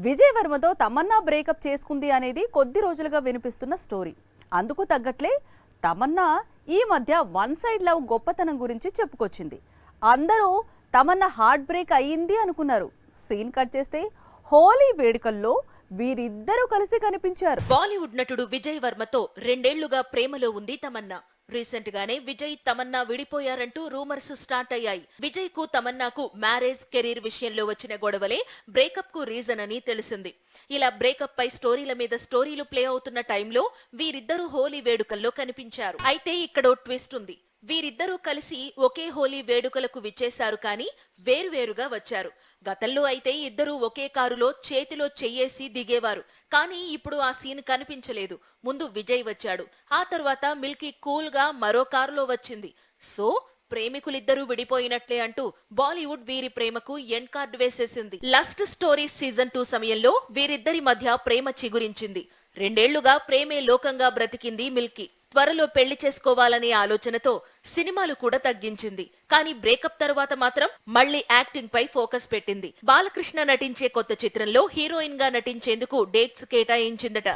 Vijay వర్మతో Tamannaah breakup చేసుకుంది అనేది కొద్ది రోజులుగా వినిపిస్తున్న స్టోరీ. అందుకు తగ్గట్లే తమన్నా ఈ మధ్య వన్ సైడ్ లవ్ గొప్పతనం గురించి చెప్పుకొచ్చింది. అందరూ తమన్నా హార్ట్ బ్రేక్ అయ్యింది అనుకున్నారు. సీన్ కట్ చేస్తే హోలీ వేడుకల్లో వీరిద్దరూ కలిసి కనిపించారు. బాలీవుడ్ నటుడు విజయ్ వర్మతో 2 ఏళ్లుగా ప్రేమలో ఉంది తమన్నా. రీసెంట్ గానే విజయ్ తమన్నా విడిపోయారంటూ రూమర్స్ స్టార్ట్ అయ్యాయి. విజయ్ కు తమన్నాకు మ్యారేజ్ కెరీర్ విషయంలో వచ్చిన గొడవలే బ్రేకప్ కు రీజన్ అని తెలిసింది. ఇలా బ్రేకప్ పై స్టోరీల మీద స్టోరీలు ప్లే అవుతున్న టైంలో వీరిద్దరూ హోలీ వేడుకల్లో కనిపించారు. అయితే ఇక్కడో ట్విస్ట్ ఉంది. వీరిద్దరూ కలిసి ఒకే హోలీ వేడుకలకు విచ్చేశారు, కానీ వేరువేరుగా వచ్చారు. గతంలో అయితే ఇద్దరూ ఒకే కారులో చేతిలో చెయ్యేసి దిగేవారు, కానీ ఇప్పుడు ఆ సీన్ కనిపించలేదు. ముందు విజయ్ వచ్చాడు, ఆ తర్వాత మిల్కీ కూల్ గా మరో కారులో వచ్చింది. సో ప్రేమికులిద్దరూ విడిపోయినట్లే అంటూ బాలీవుడ్ వీరి ప్రేమకు ఎండ్ కార్డ్ వేసేసింది. లస్ట్ స్టోరీస్ సీజన్ 2 సమయంలో వీరిద్దరి మధ్య ప్రేమ చిగురించింది. 2 ఏళ్లుగా ప్రేమే లోకంగా బ్రతికింది మిల్కీ. త్వరలో పెళ్లి చేసుకోవాలనే ఆలోచనతో సినిమాలు కూడా తగ్గించింది. కానీ బ్రేకప్ తర్వాత మాత్రం మళ్లీ యాక్టింగ్ పై ఫోకస్ పెట్టింది. బాలకృష్ణ నటించే కొత్త చిత్రంలో హీరోయిన్ గా నటించేందుకు డేట్స్ కేటాయించిందట.